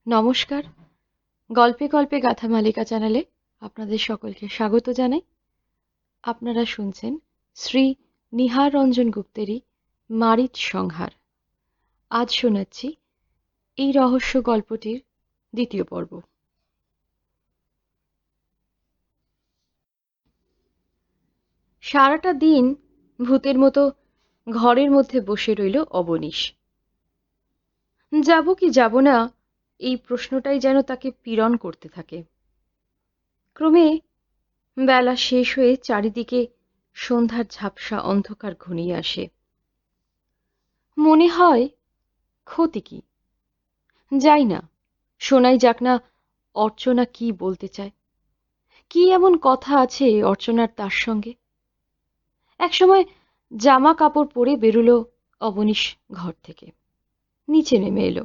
নমস্কার। গল্পে গল্পে গাথা মালিকা চ্যানেলে আপনাদের সকলকে স্বাগত জানাই। আপনারা শুনছেন শ্রী নিহার রঞ্জন গুপ্তেরই মারিচ সংহার। আজ শোনাচ্ছি এই রহস্য গল্পটির দ্বিতীয় পর্ব। সারাটা দিন ভূতের মতো ঘরের মধ্যে বসে রইল অবনীশ। যাব কি যাব না এই প্রশ্নটাই যেন তাকে পীড়ন করতে থাকে। ক্রমে বেলা শেষ হয়ে চারিদিকে সন্ধ্যার ঝাপসা অন্ধকার ঘনিয়ে আসে। মনে হয় ক্ষতি কি, যাই না, শোনাই যাক না অর্চনা কি বলতে চায়। কি এমন কথা আছে অর্চনার তার সঙ্গে? একসময় জামা কাপড় পরে বেরুলো অবনীশ ঘর থেকে। নিচে নেমে এলো।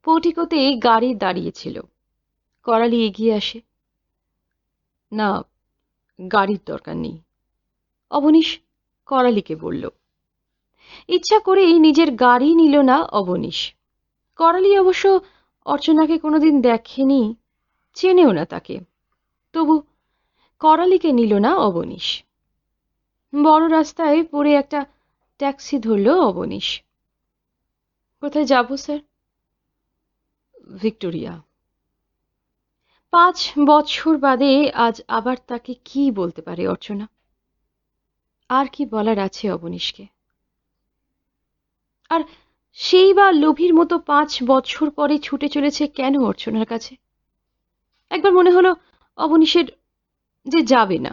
পৌটিকোতে গাড়ি দাঁড়িয়েছিল। করালি এগিয়ে আসে। না, গাড়ির দরকার নেই, অবনীশ করালিকে বলল। ইচ্ছা করেই নিজের গাড়ি নিল না অবনীশ। করালি অবশ্য অর্চনাকে কোনোদিন দেখেনি, চেনেও না তাকে। তবু করালিকে নিল না অবনীশ। বড় রাস্তায় পড়ে একটা ট্যাক্সি ধরল অবনীশ। কোথায় যাব স্যার? ভিক্টোরিয়া। 5 বছর বাদে আজ আবার তাকে কি বলতে পারে অর্চনা? আর কি বলার আছে অবনীশকে? আর সেই বা লোভীর মতো 5 বছর পরে ছুটে চলেছে কেন অর্চনার কাছে? একবার মনে হলো অবনীশের যে যাবে না।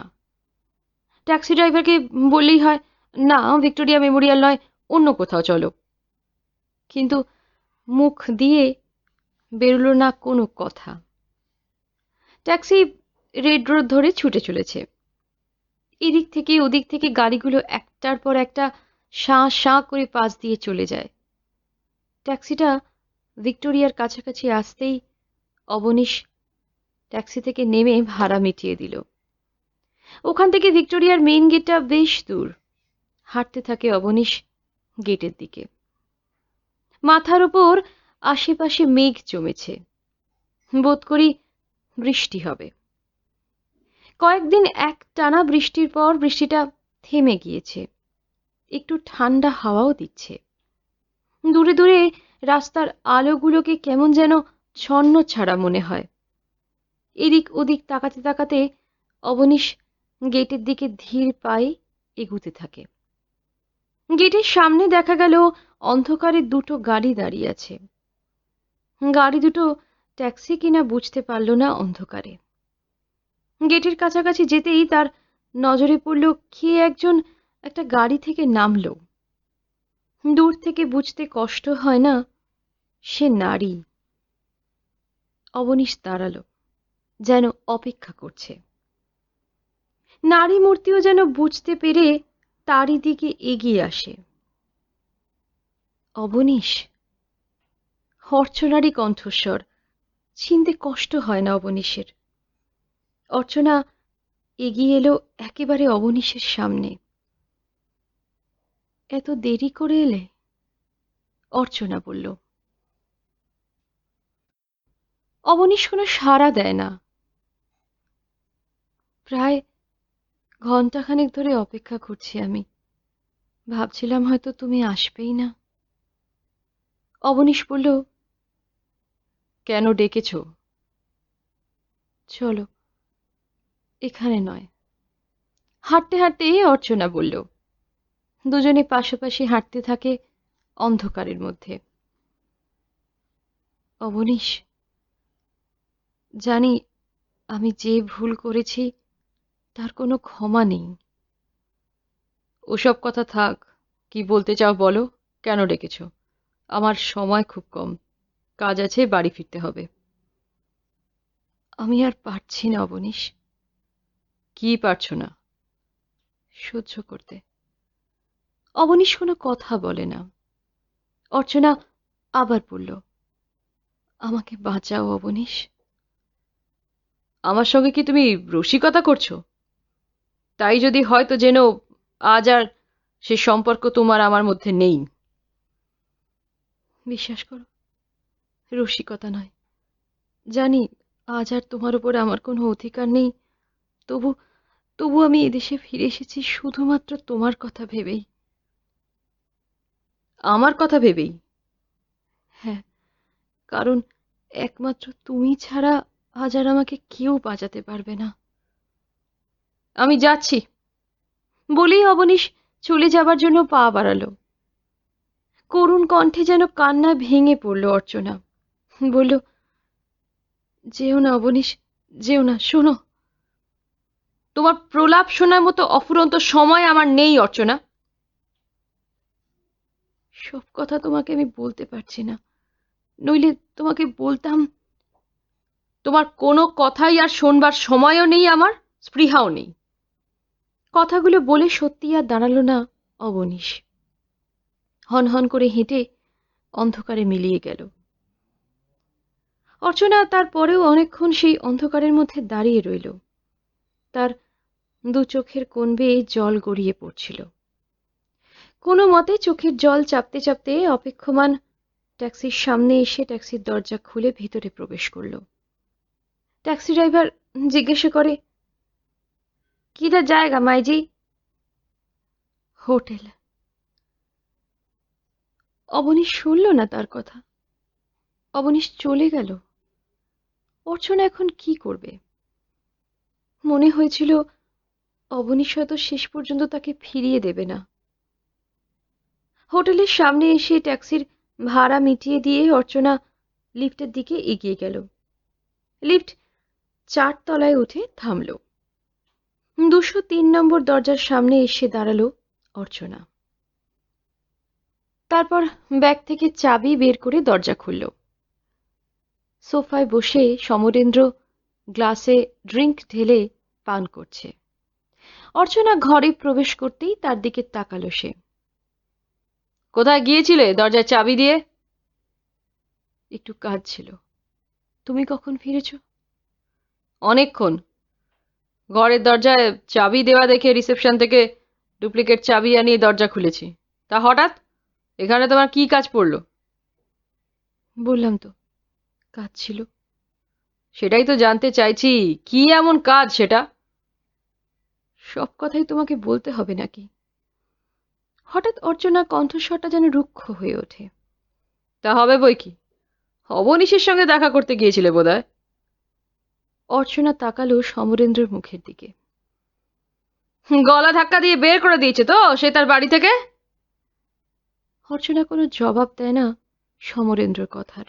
ট্যাক্সি ড্রাইভারকে বললেই হয়, না ভিক্টোরিয়া মেমোরিয়াল নয়, অন্য কোথাও চলো। কিন্তু মুখ দিয়ে বেরোলো না কোনো কথা। ট্যাক্সি রেড রোড ধরে ছুটে চলেছে। এদিক থেকে ওদিক থেকে গাড়িগুলো একটার পর একটা শাঁ শাঁ করে পাশ দিয়ে চলে যায়। ট্যাক্সিটা ভিক্টোরিয়ার কাছাকাছি আসতেই অবনীশ ট্যাক্সি থেকে নেমে ভাড়া মিটিয়ে দিল। ওখান থেকে ভিক্টোরিয়ার মেইন গেটটা বেশ দূর। হাঁটতে থাকে অবনীশ গেটের দিকে। মাথার উপর আশেপাশে মেঘ জমেছে। বোধ করি বৃষ্টি হবে। কয়েকদিন একটানা বৃষ্টির পর বৃষ্টিটা থেমে গিয়েছে। একটু ঠান্ডা হাওয়াও দিচ্ছে। দূরে দূরে রাস্তার আলোগুলোকে কেমন যেন ছন্ন ছাড়া মনে হয়। এদিক ওদিক তাকাতে তাকাতে অবনীশ গেটের দিকে ধীর পায়ে এগুতে থাকে। গেটের সামনে দেখা গেল অন্ধকারে দুটো গাড়ি দাঁড়িয়ে আছে। গাড়ি দুটো ট্যাক্সি কিনা বুঝতে পারল না অন্ধকারে। গেটের কাছাকাছি যেতেই তার নজরে পড়ল কে একজন একটা গাড়ি থেকে নামল। দূর থেকে বুঝতে কষ্ট হয় না সে নারী। অবনীশ দাঁড়ালো, যেন অপেক্ষা করছে। নারী মূর্তিও যেন বুঝতে পেরে তারই দিকে এগিয়ে আসে। অবনীশ, অর্চনারই কণ্ঠস্বর। চিনতে কষ্ট হয় না অবনীশের। অর্চনা এগিয়ে এলো একেবারে অবনীশের সামনে। এত দেরি করে এলে? অর্চনা বলল। অবনীশ কোনো সাড়া দেয় না। প্রায় ঘন্টাখানেক ধরে অপেক্ষা করছি আমি। ভাবছিলাম হয়তো তুমি আসবেই না। অবনীশ বলল, কেন ডেকেছ? চলো, এখানে নয়। হাঁটতে হাঁটতে অর্চনা বলল। দুজনে পাশাপাশি হাঁটতে থাকে অন্ধকারের মধ্যে। অবনীশ, জানি আমি যে ভুল করেছি তার কোনো ক্ষমা নেই। ওসব কথা থাক, কি বলতে চাও বলো। কেন ডেকেছ? আমার সময় খুব কম, কাজ আছে, বাড়ি ফিরতে হবে। আমি আর পারছি না অবনীশ। কি পারছো না? সহ্য করতে। অবনীশ কোনো কথা বলে না। অর্চনা আবার বলল, আমাকে বাঁচাও অবনীশ। আমার সঙ্গে কি তুমি রসিকতা করছো? তাই যদি হয় তো যেন আজ আর সে সম্পর্ক তোমার আমার মধ্যে নেই। বিশ্বাস করো, রসিকতা নয়, জানি আজ আর তোমার উপর আমার কোনো অধিকার নেই, তবু তবু আমি এদেশে ফিরে এসেছি শুধুমাত্র তোমার কথা ভেবেই। আমার কথা ভেবেই? হ্যাঁ, কারণ একমাত্র তুমি ছাড়া আজ আর আমাকে কেউ বাঁচাতে পারবে না। আমি যাচ্ছি বলেই অবনীশ চলে যাবার জন্য পা বাড়ালো। করুণ কণ্ঠে যেন কান্নায় ভেঙে পড়ল অর্চনা। বলল, যেও না অবনীশ, যেও না। শোনো, তোমার প্রলাপ শোনার মতো অফুরন্ত সময় আমার নেই অর্চনা। সব কথা তোমাকে আমি বলতে পারছি না, নইলে তোমাকে বলতাম। তোমার কোনো কথাই আর শোনবার সময়ও নেই, আমার স্পৃহাও নেই। কথাগুলো বলে সত্যি আর দাঁড়ালো না অবনীশ। হনহন করে হেঁটে অন্ধকারে মিলিয়ে গেল। অর্চনা তারপরেও অনেকক্ষণ সেই অন্ধকারের মধ্যে দাঁড়িয়ে রইল। তার দু চোখের কোণ বেয়ে জল গড়িয়ে পড়ছিল। কোনো মতে চোখের জল চাপতে চাপতে অপেক্ষমান ট্যাক্সির সামনে এসে ট্যাক্সির দরজা খুলে ভিতরে প্রবেশ করল। ট্যাক্সি ড্রাইভার জিজ্ঞাসা করে, কিধর জায়গা মাইজি? হোটেল। অবনীশ শুনল না তার কথা। অবনীশ চলে গেল। অর্চনা এখন কি করবে? মনে হয়েছিল অবনীশ হয়তো শেষ পর্যন্ত তাকে ফিরিয়ে দেবে না। হোটেলের সামনে এসে ট্যাক্সির ভাড়া মিটিয়ে দিয়ে অর্চনা লিফটের দিকে এগিয়ে গেল। লিফট 4 তলায় উঠে থামল। 203 নম্বর দরজার সামনে এসে দাঁড়ালো অর্চনা। তারপর ব্যাগ থেকে চাবি বের করে দরজা খুলল। সোফায় বসে সমরেন্দ্র গ্লাসে ড্রিঙ্ক ঢেলে পান করছে। অর্চনা ঘরে প্রবেশ করতেই তার দিকে তাকালো সে। কোথায় গিয়েছিলে দরজায় চাবি দিয়ে? একটু কাজ ছিল। তুমি কখন ফিরেছ? অনেকক্ষণ। ঘরের দরজায় চাবি দেওয়া দেখে রিসেপশন থেকে ডুপ্লিকেট চাবি আনিয়ে দরজা খুলেছি। তা হঠাৎ এখানে তোমার কি কাজ পড়লো? বললাম তো, কাজ ছিল। সেটাই তো জানতে চাইছি, কি এমন কাজ সেটা? সব কথাই তোমাকে বলতে হবে নাকি? হঠাৎ অর্চনা কণ্ঠস্বরটা যেন রুক্ষ হয়ে ওঠে। তা হবে বই কি, অবনীশের সঙ্গে দেখা করতে গিয়েছিলে বোধহয়। অর্চনা তাকালো সমরেন্দ্রের মুখের দিকে। গলা ধাক্কা দিয়ে বের করে দিয়েছে তো সে তার বাড়ি থেকে? অর্চনা কোনো জবাব দেয় না সমরেন্দ্রর কথার।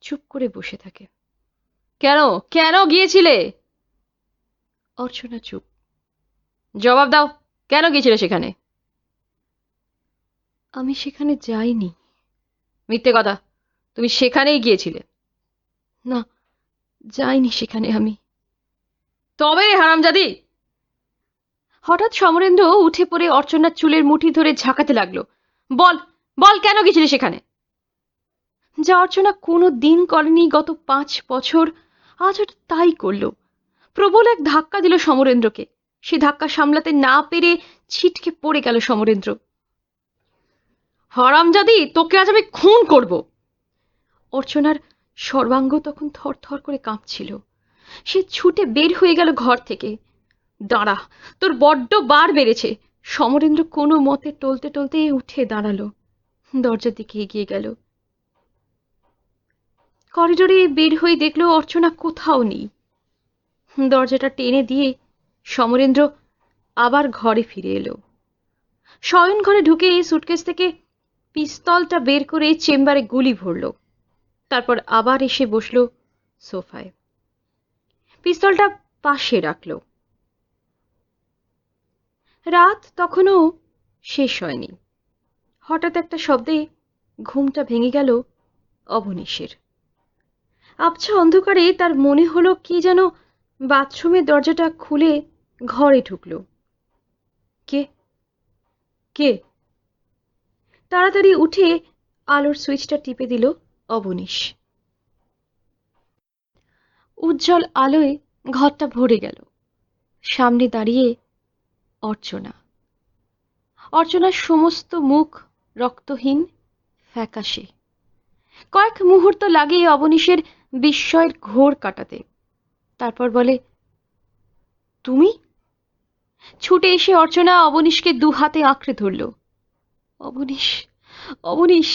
চুপ করে বসে থাকে। কেন কেন গিয়েছিলে? অর্চনা চুপ। জবাব দাও, কেন গিয়েছিলে সেখানে? আমি সেখানে যাইনি। মিথ্যে কথা, তুমি সেখানেই গিয়েছিলে। না, যাইনি সেখানে আমি। তবে রে হারামজাদি! হঠাৎ সমরেন্দ্র উঠে পড়ে অর্চনার চুলের মুঠি ধরে ঝাঁকাতে লাগলো। বল বল, কেন গেছিলি সেখানে? যা অর্চনা কোনো দিন করেনি গত 5 বছর, আজ ওটা তাই করলো। প্রবল এক ধাক্কা দিল সমরেন্দ্রকে। সে ধাক্কা সামলাতে না পেরে ছিটকে পড়ে গেল সমরেন্দ্র। হারামজাদি, তোকে আজ আমি খুন করব! অর্চনার সর্বাঙ্গ তখন থরথর করে কাঁপছিল। সে ছুটে বের হয়ে গেল ঘর থেকে। দাঁড়া, তোর বড্ড বার বেড়েছে। সমরেন্দ্র কোনো মতে টলতে টলতে উঠে দাঁড়ালো, দরজার দিকে এগিয়ে গেল। করিডোরে বের হয়ে দেখলো অর্চনা কোথাও নেই। দরজাটা টেনে দিয়ে সমরেন্দ্র আবার ঘরে ফিরে এলো। শয়ন ঘরে ঢুকে সুটকেস থেকে পিস্তলটা বের করে চেম্বারে গুলি ভরল। তারপর আবার এসে বসলো সোফায়। পিস্তলটা পাশে রাখলো। রাত তখনও শেষ হয়নি। হঠাৎ একটা শব্দে ঘুমটা ভেঙে গেল অবনীশের। আবছা অন্ধকারে তার মনে হলো কি যেন বাথরুমের দরজাটা খুলে ঘরে ঢুকলো। কে কে? তাড়াতাড়ি উঠে আলোর সুইচটা টিপে দিল অবনীশ। উজ্জ্বল আলোয় ঘরটা ভরে গেল। সামনে দাঁড়িয়ে অর্চনা। অর্চনার সমস্ত মুখ রক্তহীন, ফ্যাকাশে। কয়েক মুহূর্ত লাগে অবনীশের বিস্ময়ের ঘোর কাটাতে। তারপর বলে, তুমি? ছুটে এসে অর্চনা অবনীশকে দু হাতে আঁকড়ে ধরল। অবনীশ, অবনীশ!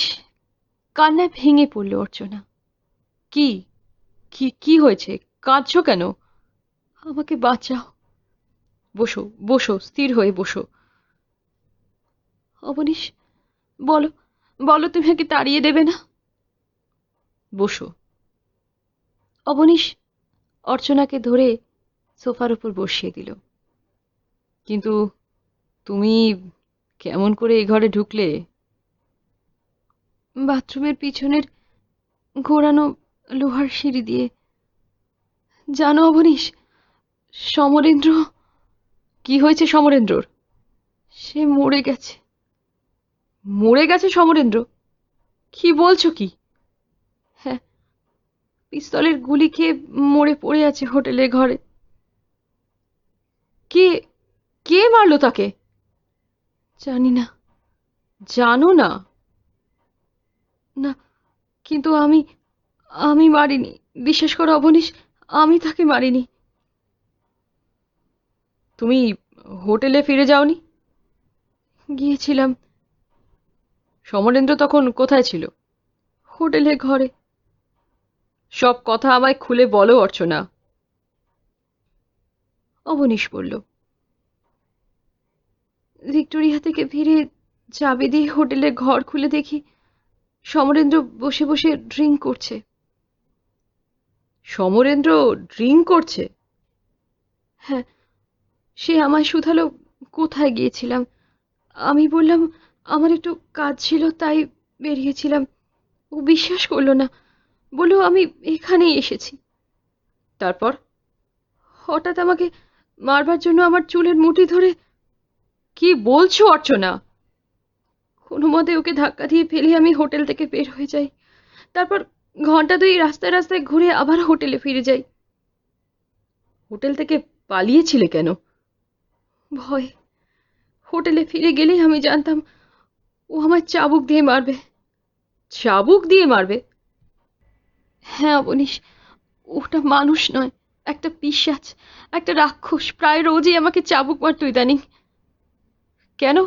কান্নায় ভেঙে পড়ল অর্চনা। কি কি কি হয়েছে? কাঁদছো কেন? আমাকে বাঁচাও। বসো, বসো, স্থির হয়ে বসো। অবনীশ, বলো, বলো তুমি ওকে তাড়িয়ে দেবে না? বসো। অবনীশ অর্চনাকে ধরে সোফার উপর বসিয়ে দিল। কিন্তু তুমি কেমন করে এই ঘরে ঢুকলে? বাথরুমের পিছনের ঘোরানো লোহার সিঁড়ি দিয়ে। জানো অবনীশ, সমরেন্দ্র। কি হয়েছে সমরেন্দ্রর? সে মরে গেছে। মরে গেছে সমরেন্দ্র? কি বলছো কি? হ্যাঁ, পিস্তলের গুলি খেয়ে মরে পড়ে আছে হোটেলের ঘরে। কে কে মারলো তাকে? জানি না। জানো না? না, কিন্তু আমি আমি মারিনি। বিশ্বাস করো অবনীশ, আমি তাকে মারিনি। তুমি হোটেলে ফিরে যাওনি? গিয়েছিলাম। সমরেন্দ্র তখন কোথায় ছিল? হোটেলের ঘরে। সব কথা আমায় খুলে বলো অর্চনা। অবনীশ বলল। ভিক্টোরিয়া থেকে ফিরে চাবি দিয়ে হোটেলের ঘর খুলে দেখি সমরেন্দ্র বসে বসে ড্রিঙ্ক করছে। সমরেন্দ্র ড্রিঙ্ক করছে? হ্যাঁ, সে আমায় শুধালো কোথায় গিয়েছিলাম। আমি বললাম আমার একটু কাজ ছিল, তাই বেরিয়েছিলাম। ও বিশ্বাস করলো না, বলল আমি এখানেই এসেছি। তারপর? হঠাৎ আমাকে মারবার জন্য আমার চুলের মুঠি ধরে। কি বলছো অর্চনা? কোনো মতে ওকে ধাক্কা দিয়ে ফেলে আমি হোটেল থেকে বের হয়ে যাই। তারপর ঘন্টা দুই রাস্তায় রাস্তায় ঘুরে আবার হোটেলে ফিরে যাই। হোটেল থেকে পালিয়েছিলে কেন? ভয়। হোটেলে ফিরে গেলেই আমি জানতাম ও আমায় চাবুক দিয়ে মারবে। চাবুক দিয়ে মারবে? হ্যাঁ অবনীশ, ওটা মানুষ নয়, একটা পিশাচ, একটা রাক্ষস। প্রায় রোজই আমাকে চাবুক মারতো ইদানিং। কেন?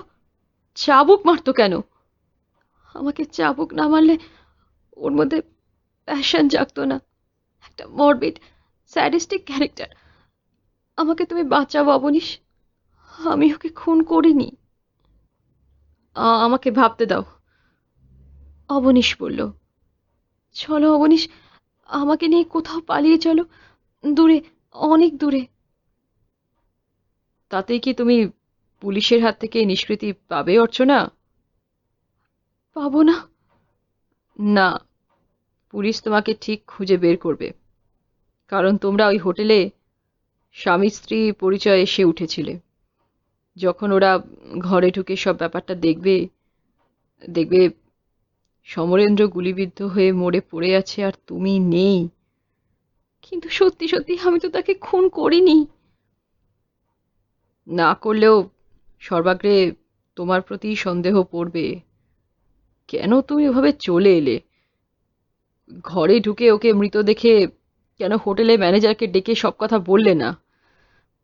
চাবুক মারতো কেন? আমাকে চাবুক না মারলে ওর মধ্যে প্যাশন জাগতো না। একটা মরবিড, স্যাডিস্টিক ক্যারেক্টার। আমাকে তুমি বাঁচাও অবনীশ, আমি ওকে খুন করিনি। আমাকে ভাবতে দাও। অবনীশ বলল। চলো অবনীশ, আমাকে নিয়ে কোথাও পালিয়ে চলো, দূরে, অনেক দূরে। তাতেই কি তুমি পুলিশের হাত থেকে নিষ্কৃতি পাবে অর্চনা? পাবো না? না, পুলিশ তোমাকে ঠিক খুঁজে বের করবে। কারণ তোমরা ওই হোটেলে স্বামী স্ত্রী পরিচয়ে এসে উঠেছিলে। যখন ওরা ঘরে ঢুকে সব ব্যাপারটা দেখবে, দেখবে সমরেন্দ্র গুলিবিদ্ধ হয়ে মরে পড়ে আছে আর তুমি নেই। কিন্তু সত্যি সত্যি আমি তো তাকে খুন করিনি। না করলেও সর্বাগ্রে তোমার প্রতি সন্দেহ পড়বে। কেন তুমি এভাবে চলে এলে? ঘরে ঢুকে ওকে মৃত দেখে কেন হোটেলে ম্যানেজারকে ডেকে সব কথা বললে না?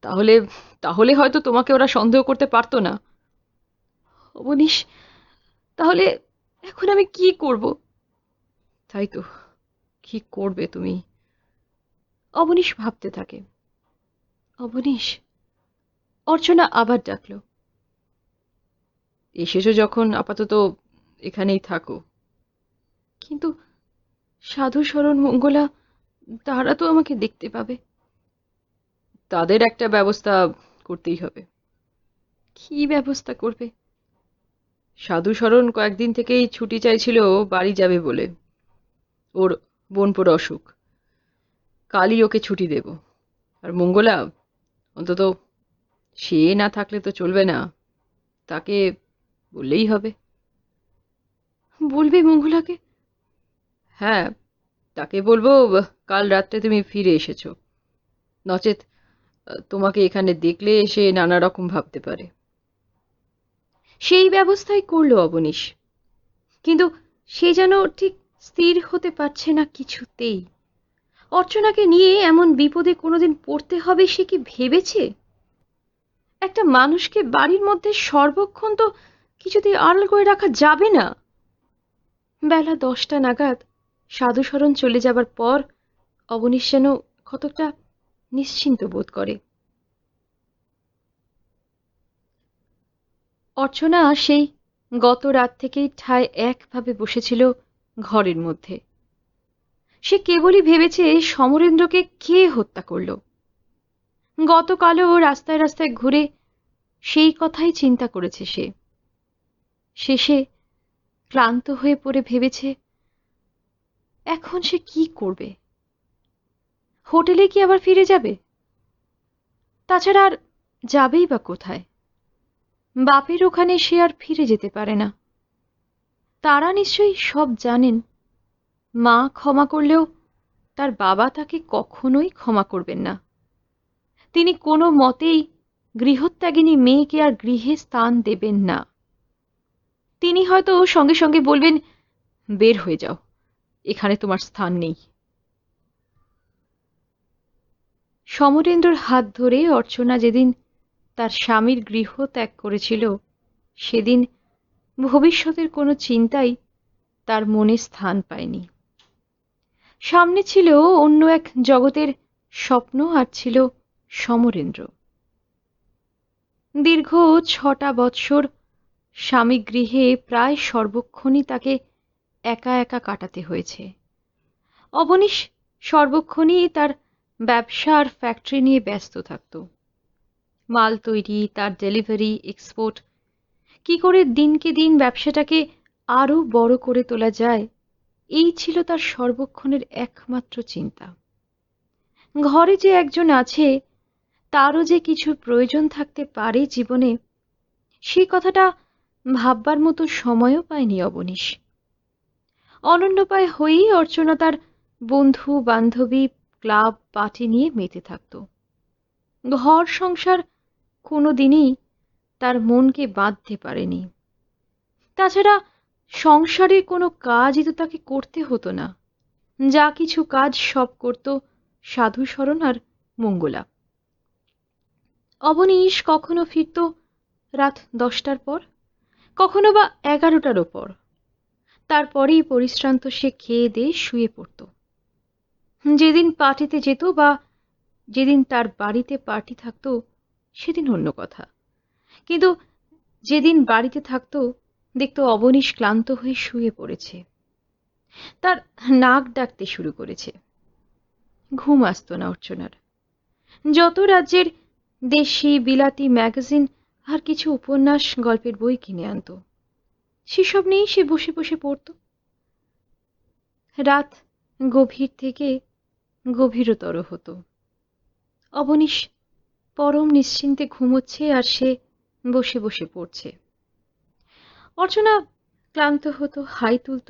তাহলে তাহলে হয়তো তোমাকে ওরা সন্দেহ করতে পারতো না। অবনীশ, তাহলে এখন আমি কি করব? তাই তো, কি করবে তুমি? অবনীশ ভাবতে থাকে। অবনীশ, অর্চনা আবার ডাকল। এসেছো যখন আপাতত এখানেই থাকো। কিন্তু সাধু শরণ মঙ্গলা, তারা তো আমাকে দেখতে পাবে। তাদের একটা ব্যবস্থা করতেই হবে। কি ব্যবস্থা করবে? সাধু শরণ কয়েকদিন থেকেই ছুটি চাইছিল বাড়ি যাবে বলে। ওর বোনপোর অসুখ। কালই ওকে ছুটি দেব। আর মঙ্গলা, অন্তত সে না থাকলে তো চলবে না। তাকে বললেই হবে। বলবে মঙ্গলাকে? হ্যাঁ, তাকে বলবো কাল রাত্রে তুমি ফিরে এসেছো। নচেত তোমাকে এখানে দেখলে সে নানা রকম ভাবতে পারে। সেই ব্যবস্থাই করলো অবনীশ। কিন্তু সে যেন ঠিক স্থির হতে পারছে না কিছুতেই। অর্চনাকে নিয়ে এমন বিপদে কোনোদিন পড়তে হবে সে কি ভেবেছে? একটা মানুষকে বাড়ির মধ্যে সর্বক্ষণ তো কিছুতেই আড়াল করে রাখা যাবে না। বেলা 10টা নাগাদ সাধুশরণ চলে যাবার পর অবনীশ যেন কতকটা নিশ্চিন্ত বোধ করে। অর্চনা সেই গত রাত থেকেই ঠায় একভাবে বসেছিল ঘরের মধ্যে। সে কেবলই ভেবেছে সমরেন্দ্রকে কে হত্যা করল। গতকালও রাস্তায় রাস্তায় ঘুরে সেই কথাই চিন্তা করেছে সে। শেষে ক্লান্ত হয়ে পড়ে ভেবেছে এখন সে কি করবে। হোটেলে কি আবার ফিরে যাবে? তাছাড়া আর যাবেই বা কোথায়? বাপের ওখানে সে আর ফিরে যেতে পারে না। তারা নিশ্চয়ই সব জানেন। মা ক্ষমা করলেও তার বাবা তাকে কখনোই ক্ষমা করবেন না। তিনি কোনো মতেই গৃহত্যাগিনী মেয়েকে আর গৃহে স্থান দেবেন না। তিনি হয়তো সঙ্গে সঙ্গে বলবেন, বের হয়ে যাও, এখানে তোমার স্থান নেই। সমরেন্দ্রর হাত ধরে অর্চনা যেদিন তার স্বামীর গৃহ ত্যাগ করেছিল সেদিন ভবিষ্যতের কোনো চিন্তাই তার মনে স্থান পায়নি। সামনে ছিল অন্য এক জগতের স্বপ্ন, আর ছিল সমরেন্দ্র। দীর্ঘ 6টা বৎসর স্বামী গৃহে প্রায় সর্বক্ষণই তাকে একা একা কাটাতে হয়েছে। অবনীশ সর্বক্ষণই তার ব্যবসা আর ফ্যাক্টরি নিয়ে ব্যস্ত থাকত। মাল তৈরি, তার ডেলিভারি, এক্সপোর্ট, কি করে দিনকে দিন ব্যবসাটাকে আরো বড় করে তোলা যায়, এই ছিল তার সর্বক্ষণের একমাত্র চিন্তা। ঘরে যে একজন আছে, তারও যে কিছু প্রয়োজন থাকতে পারে জীবনে, সেই কথাটা ভাববার মতো সময়ও পায়নি অবনীশ। অনন্যোপায় হয়েই অর্চনা তার বন্ধু বান্ধবী, ক্লাব, পার্টি নিয়ে মেতে থাকত। ঘর সংসার কোনোদিনই তার মনকে বাঁধতে পারেনি। তাছাড়া সংসারের কোনো কাজই তো তাকে করতে হতো না। যা কিছু কাজ সব করত সাধুশরণ আর মঙ্গলা। অবনীশ কখনো ফিরত রাত 10টার পর, কখনো বা 11টারও পর। তারপরেই পরিশ্রান্ত সে খেয়ে দিয়ে শুয়ে পড়ত। যেদিন পার্টিতে যেত বা যেদিন তার বাড়িতে পার্টি থাকতো সেদিন অন্য কথা, কিন্তু যেদিন বাড়িতে থাকতো দেখতো অবনীশ ক্লান্ত হয়ে শুয়ে পড়েছে। তার নাক ডাকতে শুরু করেছে। ঘুম আসতো না অর্চনার। যত রাজ্যের দেশি বিলাতি ম্যাগাজিন আর কিছু উপন্যাস গল্পের বই কিনে আনত, সেসব নিয়েই সে বসে বসে পড়ত। রাত গভীর থেকে গভীরতর হতো। অবনীশ পরম নিশ্চিন্তে ঘুমোচ্ছে আর সে বসে বসে পড়ছে। অর্চনা ক্লান্ত হতো, হাই তুলত,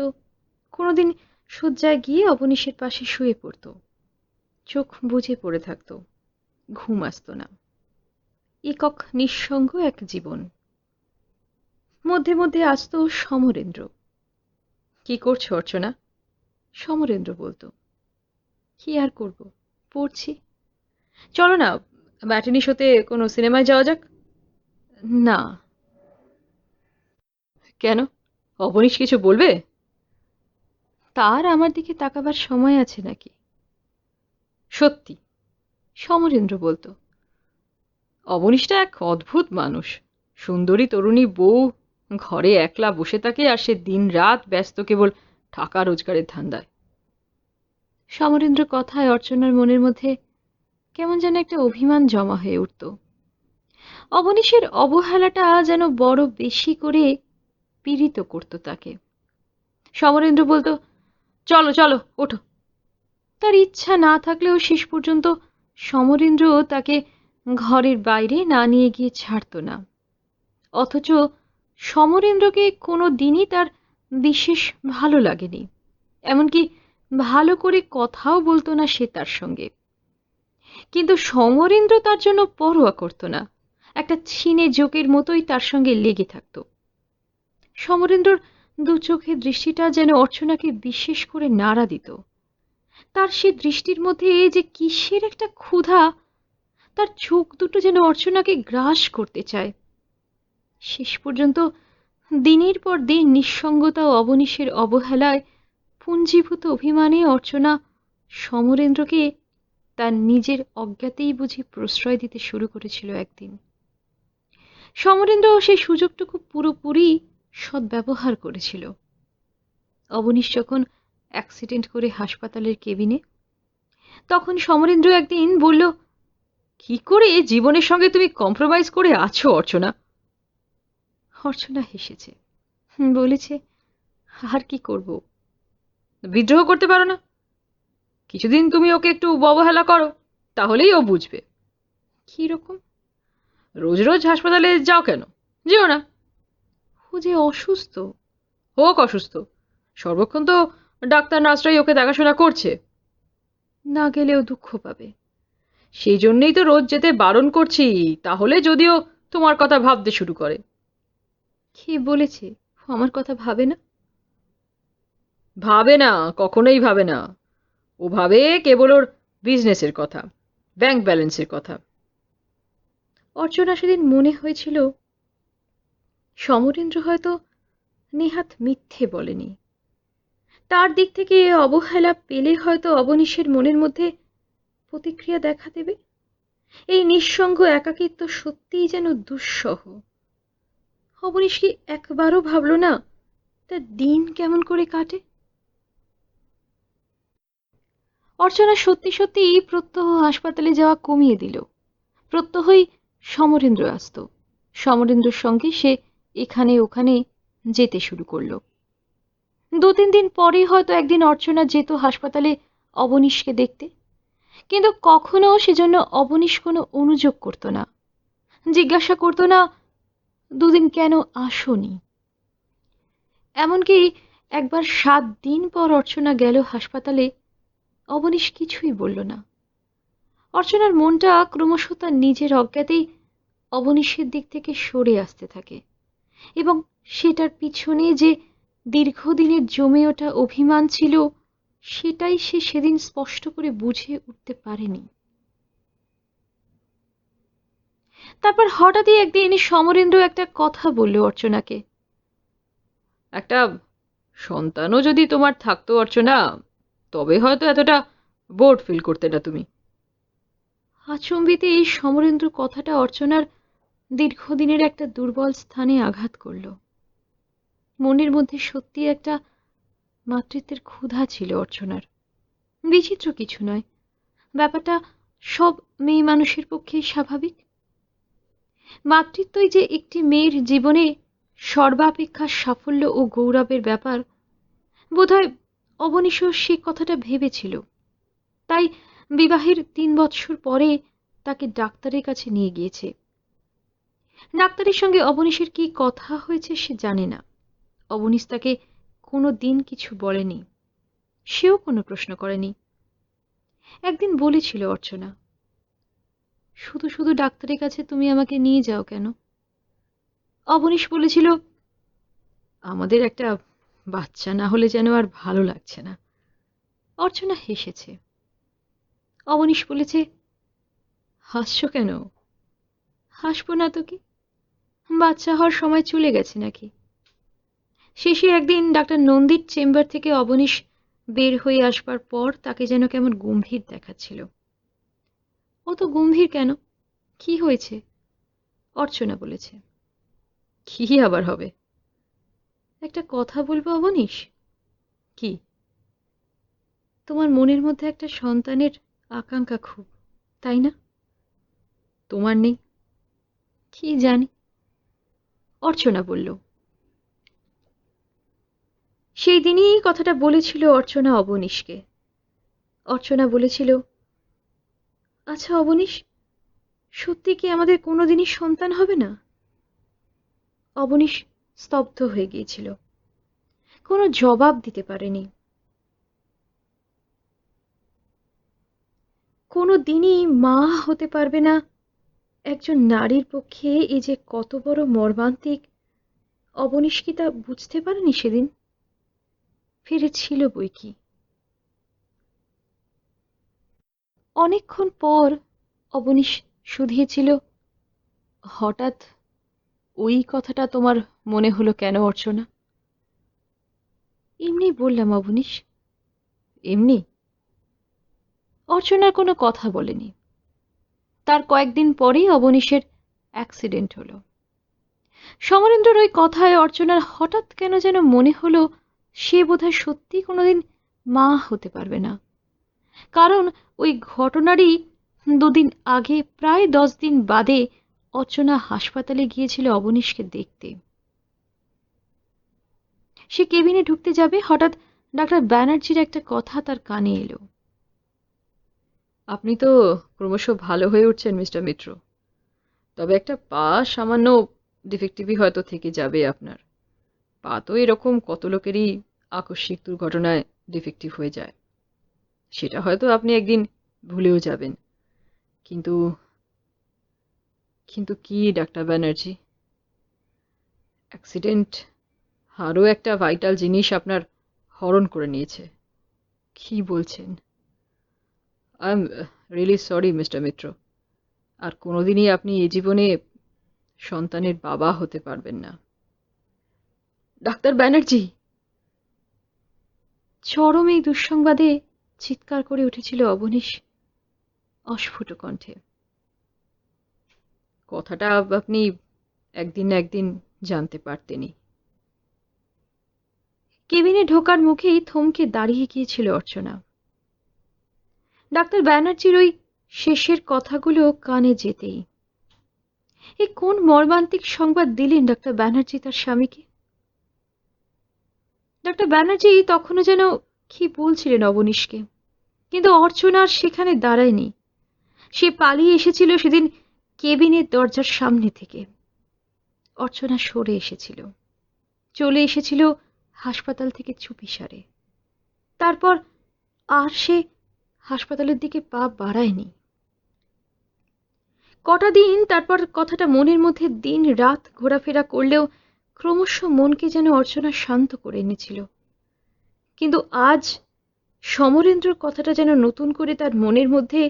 কোনোদিন শয্যায় গিয়ে অবনীশের পাশে শুয়ে পড়ত। চোখ বুজে পড়ে থাকত, ঘুম আসতো না। একক নিঃসঙ্গ এক জীবন। মধ্যে মধ্যে আসতো সমরেন্দ্র। কি করছো অর্চনা? সমরেন্দ্র বলতো। কি আর করব, পড়ছি। চলো না, ম্যাটিনি শোতে কোনো সিনেমায় যাওয়া যাক। না। কেন, অবনীশ কিছু বলবে? তার আমার দিকে তাকাবার সময় আছে নাকি? সত্যি, সমরেন্দ্র বলতো। অবনীশটা এক অদ্ভুত মানুষ। সুন্দরী তরুণী বউ ঘরে একলা বসে থাকে, আর সে দিন রাত ব্যস্ত কেবল টাকা রোজগারের ধান্দায়। সমরেন্দ্র কথায় অর্চনার মনের মধ্যে কেমন যেন একটা অভিমান জমা হয়ে উঠত। অবনীশের অবহেলাটা যেন বড় বেশি করে পীড়িত করত তাকে। সমরেন্দ্র বলতো, চলো চলো ওঠো। তার ইচ্ছা না থাকলেও শেষ পর্যন্ত সমরেন্দ্র তাকে ঘরের বাইরে না নিয়ে গিয়ে ছাড়ত না। অথচ সমরেন্দ্রকে কোনো দিনই তার বিশেষ ভালো লাগেনি। এমনকি ভালো করে কথাও বলতো না সে তার সঙ্গে। কিন্তু সমরেন্দ্র তার জন্য পরোয়া করত না, একটা ছিনে জোকের মতোই তার সঙ্গে লেগে থাকত। সমরেন্দ্রর দু চোখের দৃষ্টিটা যেন অর্চনাকে বিশেষ করে নাড়া দিত। তার সে দৃষ্টির মধ্যে যে কিসের একটা ক্ষুধা, তার চোখ দুটো যেন অর্চনাকে গ্রাস করতে চায়। শেষ পর্যন্ত দিনের পর দিন নিঃসঙ্গতা ও অবনীশের অবহেলায় পুঞ্জীভূত অভিমানে অর্চনা সমরেন্দ্রকে তার নিজের অজ্ঞাতেই বুঝি প্রশ্রয় দিতে শুরু করেছিল একদিন। সমরেন্দ্র সেই সুযোগটুকু পুরোপুরি সদ্ব্যবহার করেছিল। অবনীশ যখন অ্যাক্সিডেন্ট করে হাসপাতালের কেবিনে, তখন সমরেন্দ্র একদিন বলল, কি করে জীবনের সঙ্গে তুমি কম্প্রোমাইজ করে আছো অর্চনা? অর্চনা হেসেছে, বলেছে, আর কি করব? বিদ্রোহ করতে পারো না? কিছুদিন তুমি ওকে একটু অবহেলা করো, তাহলেই ও বুঝবে। কি রকম? রোজ রোজ হাসপাতালে যাও কেন? যেও না। ও যে অসুস্থ। হোক অসুস্থ, সর্বক্ষণ তো ডাক্তার নার্সরাই ওকে দেখাশোনা করছে। না গেলেও দুঃখ পাবে। সেই জন্যই তো রোজ যেতে বারণ করছি, তাহলে যদিও তোমার কথা ভাবতে শুরু করে। কে বলেছে ও আমার কথা ভাবে না? ভাবে না, কখনোই ভাবে না। ও ভাবে কেবল ওর বিজনেসের কথা, ব্যাংক ব্যালেন্সের কথা। অর্চনা সেদিন মনে হয়েছিল সমরেন্দ্র হয়তো নেহাত মিথ্যে বলেনি। তার দিক থেকে অবহেলা পেলে হয়তো অবনীশের মনের মধ্যে প্রতিক্রিয়া দেখা দেবে। এই নিঃসঙ্গ একাকিত্ব সত্যিই যেন দুঃসহ। অবনীশ কি একবারও ভাবল না তার দিন কেমন করে কাটে? অর্চনা সত্যি সত্যি প্রত্যহ হাসপাতালে যাওয়া কমিয়ে দিল। প্রত্যহই সমরেন্দ্র আসত। সমরেন্দ্রের সঙ্গে সে এখানে ওখানে যেতে শুরু করলো। 2-3 দিন পরে হয়তো একদিন অর্চনা যেত হাসপাতালে অবনীশকে দেখতে, কিন্তু কখনো সেজন্য অবনীশ কোনো অনুযোগ করত না, জিজ্ঞাসা করত না 2 দিন কেন আসোনি। এমনকি একবার 7 দিন পর অর্চনা গেল হাসপাতালে, অবনীশ কিছুই বলল না। অর্চনার মনটা ক্রমশ তার নিজের অজ্ঞাতেই অবনীশের দিক থেকে সরে আসতে থাকে, এবং সেটার পিছনে যে দীর্ঘদিনের জমে ওঠা অভিমান ছিল, সেটাই সে সেদিন স্পষ্ট করে বুঝে উঠতে পারেনি। তারপর হঠাৎই একদিন সমরেন্দ্র একটা কথা বলল অর্চনাকে, একটা সন্তানও যদি তোমার থাকতো অর্চনা, তবে হয়তো এতটা বোর্ড ফিল করতে না তুমি। আচম্বিতে এই সমরেন্দ্র কথাটা অর্চনার দীর্ঘদিনের একটা দুর্বল স্থানে আঘাত করল। মনের মধ্যে সত্যি একটা মাতৃত্বের ক্ষুধা ছিল অর্চনার। বিচিত্র কিছু নয়, ব্যাপারটা সব মেয়ে মানুষের পক্ষেই স্বাভাবিক। মাতৃত্বই যে একটি মেয়ের জীবনে সর্বাপেক্ষা সাফল্য ও গৌরবের ব্যাপার, বোধহয় অবনীশও সে কথাটা ভেবেছিল। তাই বিবাহের 3 বৎসর পরে তাকে ডাক্তারের কাছে নিয়ে গিয়েছে। ডাক্তারের সঙ্গে অবনীশের কি কথা হয়েছে সে জানে না। অবনীশ তাকে কোনো দিন কিছু বলেনি, সেও কোনো প্রশ্ন করেনি। একদিন বলেছিল অর্চনা, শুধু শুধু ডাক্তারের কাছে তুমি আমাকে নিয়ে যাও কেন? অবনীশ বলেছিল, আমাদের একটা বাচ্চা না হলে যেন আর ভালো লাগছে না। অর্চনা হেসেছে। অবনীশ বলেছে, হাসছো কেন? হাসবো না তো কি, বাচ্চা হওয়ার সময় চলে গেছে নাকি? শেষে একদিন ডাক্তার নন্দীর চেম্বার থেকে অবনীশ বের হয়ে আসবার পর তাকে যেন কেমন গম্ভীর দেখাচ্ছিল। অত গম্ভীর কেন? কি হয়েছে? অর্চনা বলেছে। কি আবার হবে? একটা কথা বলবো অবনীশ। কি? তোমার মনের মধ্যে একটা সন্তানের আকাঙ্ক্ষা খুব, তাই না? তোমার নেই? কি জানি, অর্চনা বলল। সেই দিনই কথাটা বলেছিল অর্চনা অবনীশকে। অর্চনা বলেছিল, আচ্ছা অবনীশ, সত্যি কি আমাদের কোনোদিনই সন্তান হবে না? অবনীশ স্তব্ধ হয়ে গিয়েছিল, কোনো জবাব দিতে পারেনি। কোনো দিনই মা হতে পারবে না একজন নারীর পক্ষে এ যে কত বড় মর্মান্তিক, অবনীশ কি তা বুঝতে পারেনি সেদিন? ফিরেছিল বই কি। অনেকক্ষণ পর অবনীশ শুধিয়েছিল, হঠাৎ ওই কথাটা তোমার মনে হলো কেন অর্চনা? এমনি বললাম অবনীশ। এমনি? অর্চনার কোনো কথা বলেনি। তার কয়েকদিন পরেই অবনীশের অ্যাক্সিডেন্ট হলো। সমরেন্দ্রর ওই কথায় অর্চনার হঠাৎ কেন যেন মনে হলো সে বোধহয় সত্যি কোনোদিন মা হতে পারবে না। কারণ ওই ঘটনারই দুদিন আগে, প্রায় 10 দিন বাদে, অর্চনা হাসপাতালে গিয়েছিল অবনীশকে দেখতে। সে কেবিনে ঢুকতে যাবে, হঠাৎ ডাক্তার ব্যানার্জির একটা কথা তার কানে এলো। আপনি তো ক্রমশ ভালো হয়ে উঠছেন মিস্টার মিত্র, তবে একটা পা সামান্য ডিফেক্টিভই হয়তো থেকে যাবে আপনার। পা তো এরকম কত লোকেরই আকস্মিক দুর্ঘটনায় ডিফেক্টিভ হয়ে যায়, সেটা হয়তো আপনি একদিন ভুলেও যাবেন। কিন্তু কিন্তু কি ডাক্তার ব্যানার্জি? অ্যাক্সিডেন্ট আরও একটা ভাইটাল জিনিস আপনার হরণ করে নিয়েছে। কি বলছেন? I am really sorry mister Mitra. আর কোনোদিনই আপনি এ জীবনে সন্তানের বাবা হতে পারবেন না। ডাক্তার ব্যানার্জি! চরম এই দুঃসংবাদে চিৎকার করে উঠেছিল অবনীশ অস্ফুট কণ্ঠে। কথাটা আপনি একদিন না একদিন জানতে পারতেনই। কেবিনে ঢোকার মুখেই থমকে দাঁড়িয়ে গিয়েছিল অর্চনা। ডাক্তার ব্যানার্জির ওই শেষের কথাগুলো কানে যেতেই। এ কোন মর্মান্তিক সংবাদ দিলেন ডাক্তার ব্যানার্জি তার স্বামীকে? ডাক্তার ব্যানার্জি তখনও যেন কি বলছিলেন অবনীশকে, কিন্তু অর্চনা আর সেখানে দাঁড়ায়নি। সে পালিয়ে এসেছিল সেদিন কেবিনের দরজার সামনে থেকে। অর্চনা সরে এসেছিল, চলে এসেছিল হাসপাতাল থেকে চুপিসারে। তারপর আর সে হাসপাতালের দিকে পা বাড়ায়নি। কটা দিন তারপর কথাটা মনের মধ্যে দিন রাত ঘোরাফেরা করলেও ক্রমশ মনকে যেন অর্চনা শান্ত করে এনেছিল। কিন্তু আজ সমরেন্দ্রর কথাটা যেন নতুন করে তার মনের মধ্যে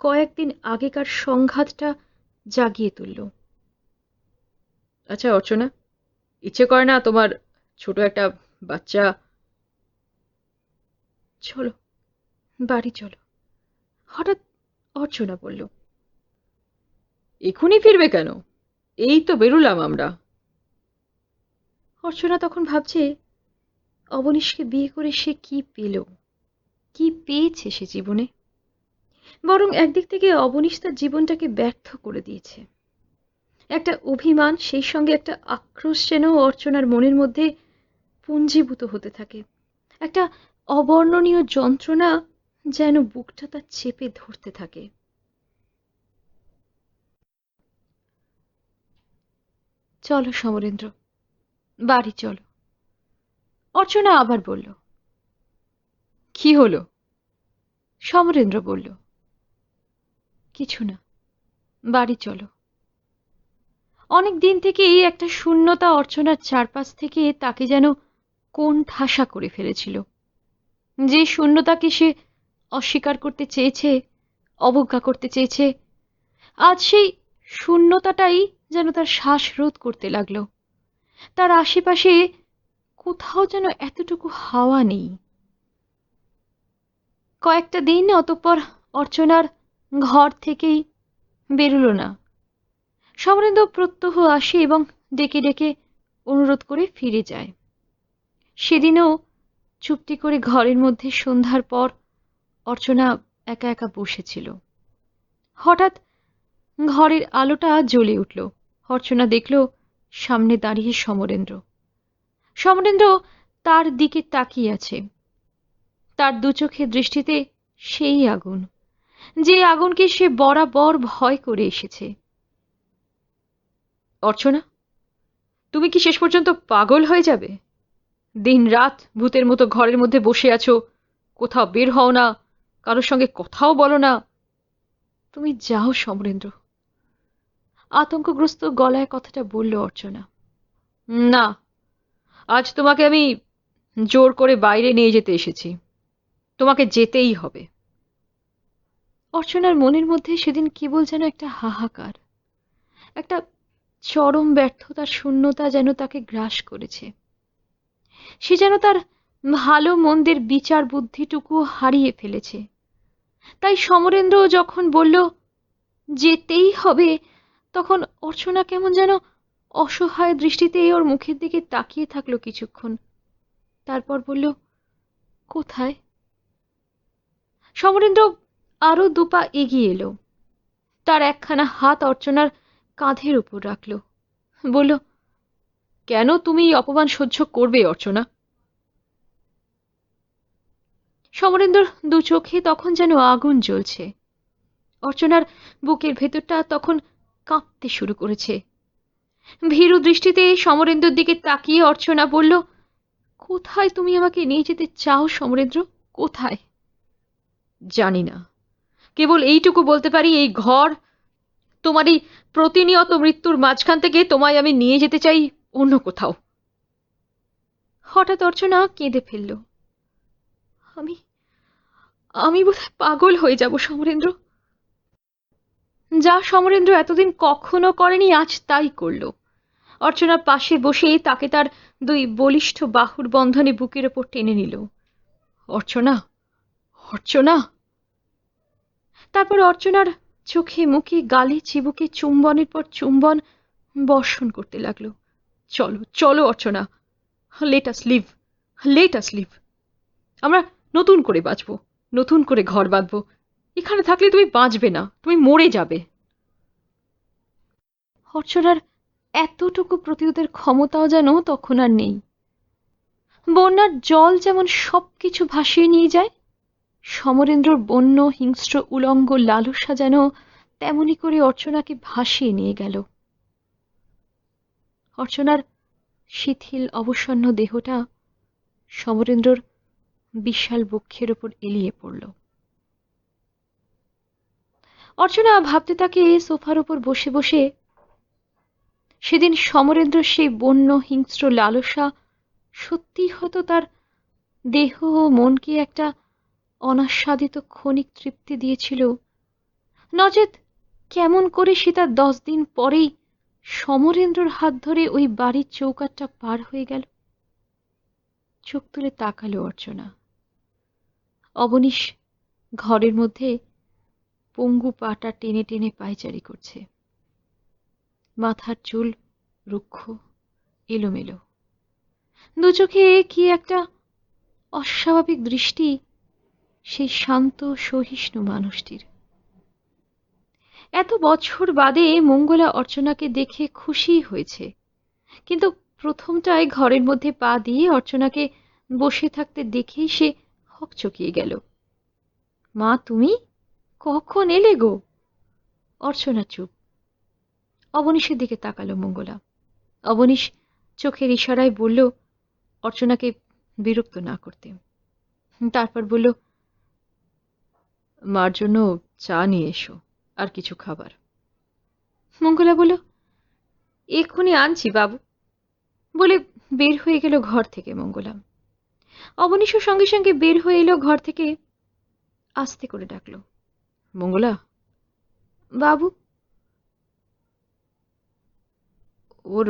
কয়েকদিন আগেকার সংঘাতটা জাগিয়ে তুলল। আচ্ছা অর্চনা, ইচ্ছে করে না তোমার ছোট একটা বাচ্চা? চলো, বাড়ি চলো, হঠাৎ অর্চনা বলল। এখনই ফিরবে কেন? এই তো বেরুলাম আমরা। অর্চনা তখন ভাবছে, অবনীশকে বিয়ে করে সে কি পেল, কি পেয়েছে সে জীবনে? বরং একদিক থেকে অবনীশ তার জীবনটাকে ব্যর্থ করে দিয়েছে। একটা অভিমান, সেই সঙ্গে একটা আক্রোশ যেন অর্চনার মনের মধ্যে পুঞ্জীভূত হতে থাকে। একটা অবর্ণনীয় যন্ত্রণা যেন বুকটা তার চেপে ধরতে থাকে। চলো সমরেন্দ্র, বাড়ি চলো, অর্চনা আবার বলল। কি হলো? সমরেন্দ্র বলল, কিছু না, বাড়ি চলো। অনেক দিন থেকে এই একটা শূন্যতা অর্চনার চারপাশ থেকে তাকে যেন কোণঠাসা করে ফেলেছিল। যে শূন্যতাকে সে অস্বীকার করতে চেয়েছে, অবজ্ঞা করতে চেয়েছে, আজ সেই শূন্যতাটাই যেন তার শ্বাসরোধ করতে লাগলো। তার আশেপাশে কোথাও যেন এতটুকু হাওয়া নেই। কয়েকটা দিন অতঃপর অর্চনার ঘর থেকেই বেরুলো না। সমরেন্দ্র প্রত্যহ আসে এবং ডেকে ডেকে অনুরোধ করে ফিরে যায়। সেদিনও চুপটি করে ঘরের মধ্যে সন্ধ্যার পর অর্চনা একা একা বসেছিল। হঠাৎ ঘরের আলোটা জ্বলে উঠল। অর্চনা দেখল সামনে দাঁড়িয়ে সমরেন্দ্র। সমরেন্দ্র তার দিকে তাকিয়ে আছে। তার দু চোখের দৃষ্টিতে সেই আগুন, যে আগুনকে সে বরাবর ভয় করে এসেছে। অর্চনা, তুমি কি শেষ পর্যন্ত পাগল হয়ে যাবে? দিন রাত ভূতের মতো ঘরের মধ্যে বসে আছো, কোথাও বের হও না, কারোর সঙ্গে কথাও বলো না। তুমি যাও সমরেন্দ্র, আতঙ্কগ্রস্ত গলায় কথাটা বলল অর্চনা। না, আজ তোমাকে আমি জোর করে বাইরে নিয়ে যেতে এসেছি। তোমাকে যেতেই হবে। অর্চনার মনের মধ্যে সেদিন কেবল যেন একটা হাহাকার, একটা চরম ব্যর্থতার শূন্যতা যেন তাকে গ্রাস করেছে। সে যেন তার ভালো মন্দের বিচার বুদ্ধিটুকু হারিয়ে ফেলেছে। তাই সমরেন্দ্র যখন বলল যেতেই হবে, তখন অর্চনা কেমন যেন অসহায় দৃষ্টিতে ওর মুখের দিকে তাকিয়ে থাকলো কিছুক্ষণ। তারপর বলল, কোথায়? সমরেন্দ্র আরো দুপা এগিয়ে এলো, তার একখানা হাত অর্চনার কাঁধের উপর রাখল, বলল, কেন তুমি এই অপমান সহ্য করবে অর্চনা? সমরেন্দ্রর দু চোখে তখন যেন আগুন জ্বলছে। অর্চনার বুকের ভেতরটা তখন কাঁপতে শুরু করেছে। ভীরু দৃষ্টিতে সমরেন্দ্রর দিকে তাকিয়ে অর্চনা বলল, কোথায় তুমি আমাকে নিয়ে যেতে চাও সমরেন্দ্র, কোথায়? জানি না, কেবল এইটুকু বলতে পারি, এই ঘর, তোমার এই প্রতিনিয়ত মৃত্যুর মাঝখান থেকে তোমায় আমি নিয়ে যেতে চাই অন্য কোথাও। হঠাৎ অর্চনা কেঁদে ফেলল। আমি আমি বোধহয় পাগল হয়ে যাব সমরেন্দ্র। যা সমরেন্দ্র এতদিন কখনো করেনি, আজ তাই করল। অর্চনার পাশে বসে তাকে তার দুই বলিষ্ঠ বাহুর বন্ধনে বুকের ওপর টেনে নিল। অর্চনা, অর্চনা। তারপর অর্চনার চোখে মুখে গালে চিবুকে চুম্বনের পর চুম্বন বর্ষণ করতে লাগলো। চলো চলো Archana, let us leave, let us leave. আমরা নতুন করে বাঁচবো, নতুন করে ঘর বাঁধবো। এখানে থাকলে তুমি বাঁচবে না, তুমি মরে যাবে। অর্চনার এতটুকু প্রতিরোধের ক্ষমতাও যেন তখন আর নেই। বন্যার জল যেমন সবকিছু ভাসিয়ে নিয়ে যায়, সমরেন্দ্রর বন্য হিংস্র উলঙ্গ লালসা যেন তেমনি করে অর্চনাকে ভাসিয়ে নিয়ে গেল। অর্চনার শিথিল অবসন্ন দেহটা সমরেন্দ্রর বিশাল বক্ষের ওপর এলিয়ে পড়ল। অর্চনা ভাবতে থাকে সোফার উপর বসে বসে, সেদিন সমরেন্দ্রর সেই বন্য হিংস্র লালসা সত্যি হয়তো তার দেহ ও মনকে একটা অনাস্বাদিত ক্ষণিক তৃপ্তি দিয়েছিল, নচেত কেমন করে সে তার 10 দিন পরেই সমরেন্দ্রর হাত ধরে ওই বাড়ির চৌকাঠটা পার হয়ে গেল। চোখ তুলে তাকালো অর্চনা। অবনীশ ঘরের মধ্যে পঙ্গু পাটা টেনে টেনে পায়চারি করছে। মাথার চুল রুক্ষ, এলোমেলো, দু চোখে কি একটা অস্বাভাবিক দৃষ্টি সেই শান্ত সহিষ্ণু মানুষটির। এত বছর বাদে মঙ্গলা অর্চনাকে দেখে খুশি হয়েছে, কিন্তু প্রথমটায় ঘরের মধ্যে পা দিয়ে অর্চনাকে বসে থাকতে দেখেই সে হকচকিয়ে গেল। মা, তুমি কখন এলে গো? অর্চনা চুপ। অবনীশের দিকে তাকালো মঙ্গলা। অবনীশ চোখের ইশারায় বলল অর্চনাকে বিরক্ত না করতে। তারপর বলল, মার জন্য চা নিয়ে এসো, আর কিছু খাবার। মঙ্গলা বলল, এক্ষুনি আনছি বাবু, বলে বের হয়ে গেল ঘর থেকে মঙ্গলা। অবনীশও সঙ্গে সঙ্গে বের হয়ে এলো ঘর থেকে। আস্তে করে ডাকলো, মঙ্গলা। বাবু। ওর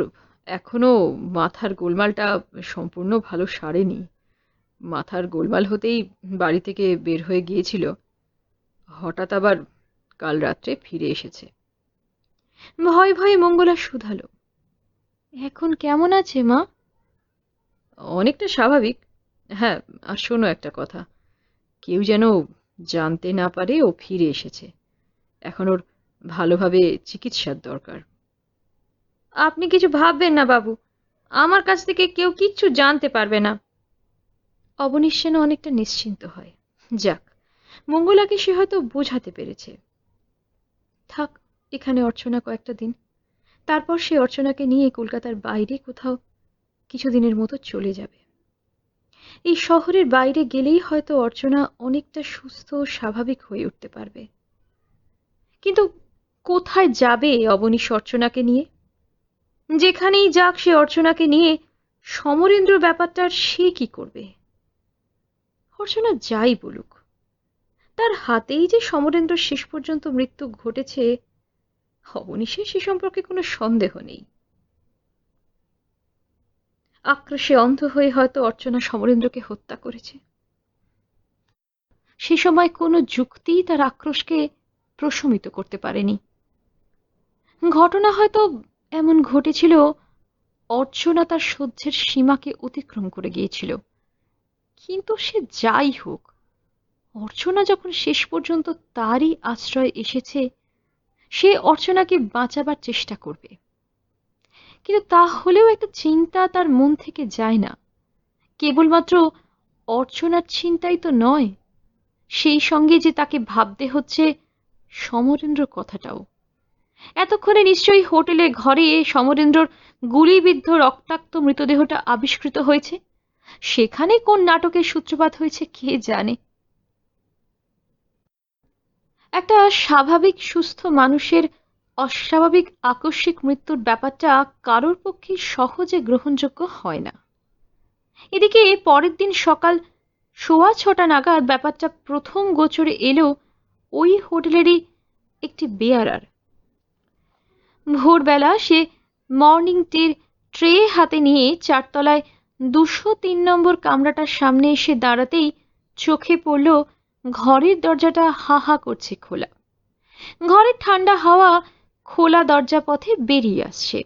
এখনো মাথার গোলমালটা সম্পূর্ণ ভালো সারেনি। মাথার গোলমাল হতেই বাড়ি থেকে বের হয়ে গিয়েছিল, হঠাৎ আবার কাল রাত্রে ফিরে এসেছে। ভয়ে ভয়ে মঙ্গলা শুধালো, এখন কেমন আছে মা? অনেকটা স্বাভাবিক। হ্যাঁ, আর শোনো একটা কথা, কেউ যেন জানতে না পারে ও ফিরে এসেছে। এখন ওর ভালোভাবে চিকিৎসার দরকার। আপনি কিছু ভাববেন না বাবু, আমার কাছ থেকে কেউ কিচ্ছু জানতে পারবে না। অবনীশ যেন অনেকটা নিশ্চিন্ত হয়। যাক, মঙ্গলাকে সে হয়তো বোঝাতে পেরেছে। থাক এখানে অর্চনা কয়েকটা দিন, তারপর সে অর্চনাকে নিয়ে কলকাতার বাইরে কোথাও কিছুদিনের মতো চলে যাবে। এই শহরের বাইরে গেলেই হয়তো অর্চনা অনেকটা সুস্থ ও স্বাভাবিক হয়ে উঠতে পারবে। কিন্তু কোথায় যাবে অবনীশ অর্চনাকে নিয়ে? যেখানেই যাক সে অর্চনাকে নিয়ে, সমরেন্দ্র ব্যাপারটার সে কি করবে? অর্চনা যাই বলুক, তার হাতেই যে সমরেন্দ্র শেষ পর্যন্ত মৃত্যু ঘটেছে, অবনীশের সে সম্পর্কে কোনো সন্দেহ নেই। আক্রোশে অন্ধ হয়ে হয়তো অর্চনা সমরেন্দ্রকে হত্যা করেছে। সে সময় কোনো যুক্তি তার আক্রোশকে প্রশমিত করতে পারেনি। ঘটনা হয়তো এমন ঘটেছিল, অর্চনা তার সহ্যের সীমাকে অতিক্রম করে গিয়েছিল। কিন্তু সে যাই হোক, অর্চনা যখন শেষ পর্যন্ত তারই আশ্রয় এসেছে, সে অর্চনাকে বাঁচাবার চেষ্টা করবে। কিন্তু তা হলেও একটা চিন্তা তার মন থেকে যায় না। কেবলমাত্র অর্চনার চিন্তাই তো নয়, সেই সঙ্গে যে তাকে ভাবতে হচ্ছে সমরেন্দ্র কথাটাও। এতক্ষণে নিশ্চয়ই হোটেলে ঘরে সমরেন্দ্রর গুলিবিদ্ধ রক্তাক্ত মৃতদেহটা আবিষ্কৃত হয়েছে। সেখানে কোন নাটকের সূত্রপাত হয়েছে কে জানে। একটা স্বাভাবিক সুস্থ মানুষের অস্বাভাবিক আকস্মিক মৃত্যুর ব্যাপারটা কারোর পক্ষে সহজে গ্রহণযোগ্য হয় না। এদিকে পরের দিন সকাল 6:15 নাগাদ ব্যাপারটা প্রথম গোচরে এলো ওই হোটেলেরই একটি বেয়ারার। ভোরবেলা সে মর্নিং টির ট্রে হাতে নিয়ে 4 তলায় 203 নম্বর কামরাটার সামনে এসে দাঁড়াতেই চোখে পড়ল ঘরের দরজাটা হা হা করছে খোলা। ঘরের ঠান্ডা হাওয়া খোলা দরজা পথে বেরিয়ে আসছে।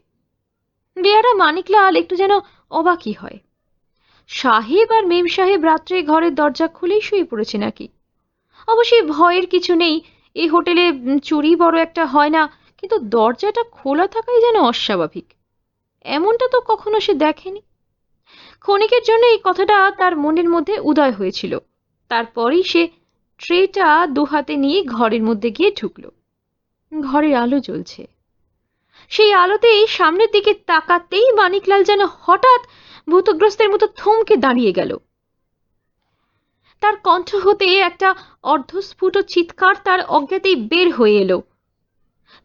বেয়ারা মানিকলাল একটু যেন অবাকই হয়। সাহেব আর মেম সাহেব রাত্রে ঘরের দরজা খুলেই শুয়ে পড়েছে নাকি? অবশ্যই ভয়ের কিছু নেই, এই হোটেলে চুরি বড় একটা হয় না, কিন্তু দরজাটা খোলা থাকাই যেন অস্বাভাবিক। এমনটা তো কখনো সে দেখেনি। ক্ষণিকের জন্য এই কথাটা তার মনের মধ্যে উদয় হয়েছিল। তারপরেই সে ট্রেটা দুহাতে নিয়ে ঘরের মধ্যে গিয়ে ঢুকলো। ঘরের আলো জ্বলছে। সেই আলোতেই সামনের দিকে তাকাতেই মানিকলাল যেন হঠাৎ ভূতগ্রস্তের মতো থমকে দাঁড়িয়ে গেল। তার কণ্ঠ হতে একটা অর্ধস্ফুট চিৎকার তার অজ্ঞাতেই বের হয়ে এলো।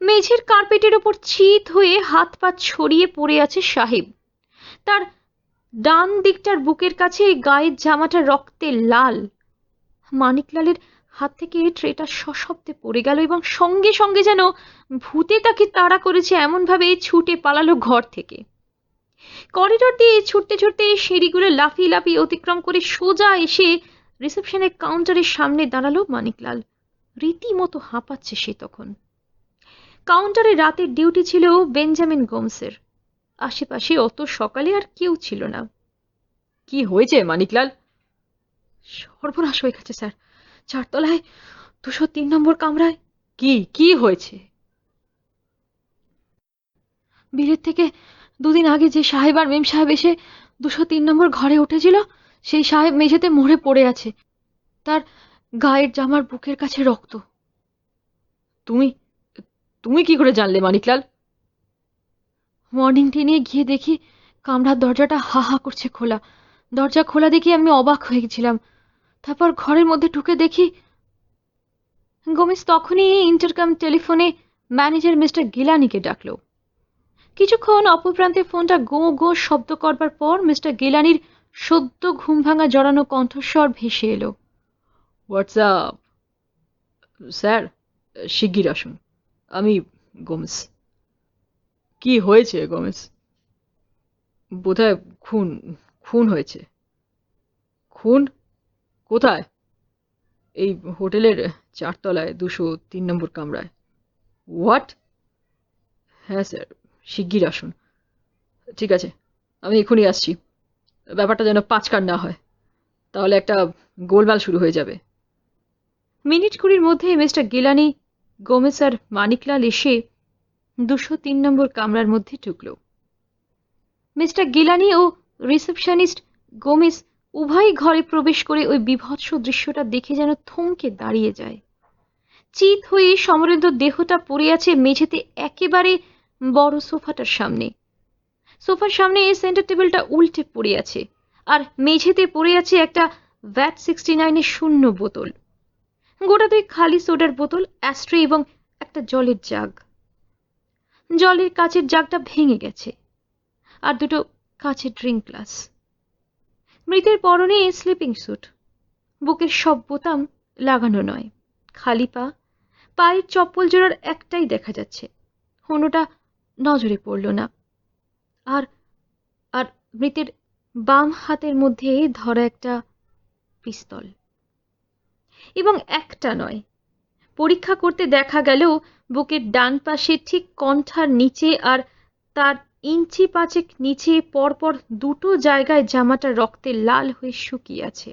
মেঝের কার্পেটের ওপর চিত হয়ে হাত পা ছড়িয়ে পড়ে আছে সাহেব। তার ডান দিকটার বুকের কাছে গায়ের জামাটা রক্তে লাল। মানিকলালের হাত থেকে ট্রেটা সশব্দে পড়ে গেল এবং সঙ্গে সঙ্গে যেন ভূতে তাকে তাড়া করেছে এমন ভাবে ছুটে পালালো ঘর থেকে। করিডোর দিয়ে ছুটতে ছুটতে সিঁড়িগুলো লাফিয়ে লাফিয়ে অতিক্রম করে সোজা এসে রিসেপশনের কাউন্টারের সামনে দাঁড়ালো মানিকলাল। রীতিমতো হাঁপাচ্ছে সে তখন। কাউন্টারে রাতের ডিউটি ছিল বেঞ্জামিন গোমসের। আশেপাশে অত সকালে আর কেউ ছিল না। কি হয়েছে মানিকলাল? সর্বনাশ হয়ে গেছে স্যার, 4 তলায় 203 নম্বর কামরায়। কি হয়েছে? বিলের থেকে 2 দিন আগে যে সাহেব আর মেম সাহেব এসে 203 নম্বর ঘরে উঠেছিল, সেই সাহেব মেঝেতে মরে পড়ে আছে। তার গায়ের জামার বুকের কাছে রক্ত। তুমি তুমি কি করে জানলে মানিকলাল? মর্নিং টি নিয়ে গিয়ে দেখি কামরার দরজাটা হা হা করছে খোলা। দরজা খোলা দেখি আমি অবাক হয়ে গেছিলাম। তারপর ঘরের মধ্যে ঢুকে দেখি। গোমেজ তখনই ইন্টারকম টেলিফোনে ম্যানেজার মিস্টার গিলানিকে ডাকলো। কিছুক্ষণ অপর প্রান্তে ফোনটা গো গো শব্দ করবার পর মিস্টার গিলানির সদ্য ঘুম ভাঙা জড়ানো কণ্ঠস্বর ভেসে এলো। হোয়াটসঅ্যাপ? স্যার, শিগগির আসুন, আমি গোমেজ। কি হয়েছে গোমেজ? বোধহয় খুন হয়েছে। খুন? কোথায়? এই হোটেলের 4 তলায় 203 নম্বর কামরায়। হোয়াট? হ্যাঁ স্যার, শিগগির আসুন। ঠিক আছে, আমি এখনই আসছি। ব্যাপারটা যেন পাঁচকার না হয়, তাহলে একটা গোলমাল শুরু হয়ে যাবে। মিনিট 20 মধ্যে মিস্টার গিলানি, গোমেজ আর মানিকলাল এসে 203 নম্বর কামরার মধ্যে ঢুকল। মিস্টার গিলানি ও রিসেপশনিস্ট গোমেজ উভয় ঘরে প্রবেশ করে ওই বিভৎস দৃশ্যটা দেখে যেন থমকে দাঁড়িয়ে যায়। চিত হয়ে সমরেন্দ্র দেহটা পড়ে আছে মেঝেতে একেবারে বড় সোফাটার সামনে। সোফার সামনে সেন্টার টেবিলটা উল্টে পড়ে আছে, আর মেঝেতে পড়ে আছে একটা ভ্যাট 69-এর শূন্য বোতল, গোটা 2 খালি সোডার বোতল, অ্যাস্ট্রে এবং একটা জলের জাগ। জলের কাচের জাগটা ভেঙে গেছে, আর দুটো কাচের ড্রিঙ্ক গ্লাস। মৃতের পরনে স্লিপিং স্যুট, বুকের সব বোতাম লাগানো নয়, খালি পা, পায়ের চপ্পল জোড়ার একটাই দেখা যাচ্ছে, অন্যটা নজরে পড়ল না। আর আর মৃতের বাম হাতের মধ্যে ধরা একটা পিস্তল, এবং একটা নয়, পরীক্ষা করতে দেখা গেল বুকের ডান পাশে ঠিক কণ্ঠার নিচে আর তার ইঞ্চি পাঁচেক নিচে পরপর দুটো জায়গায় জামাটা রক্তে লাল হয়ে শুকিয়ে আছে।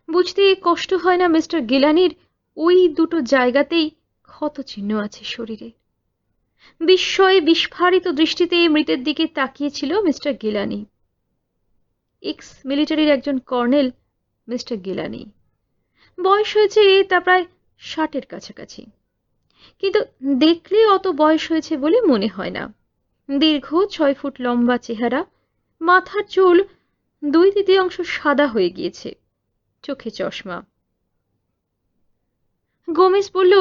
বুঝতে কষ্ট হয় না মিস্টার গিলানির ওই দুটো জায়গাতেই ক্ষতচিহ্ন আছে শরীরে। বিস্ময়ে বিস্ফারিত দৃষ্টিতে মৃতের দিকে তাকিয়েছিল মিস্টার গিলানি। এক্স মিলিটারির একজন কর্নেল মিস্টার গিলানি। বয়স হয়েছে তা প্রায় 60-এর কাছাকাছি, কিন্তু দেখলে অত বয়স হয়েছে বলে মনে হয় না। দীর্ঘ 6 ফুট লম্বা চেহারা, মাথার চুল 2/3 সাদা হয়ে গিয়েছে, চোখে চশমা। গোমেজ বলল,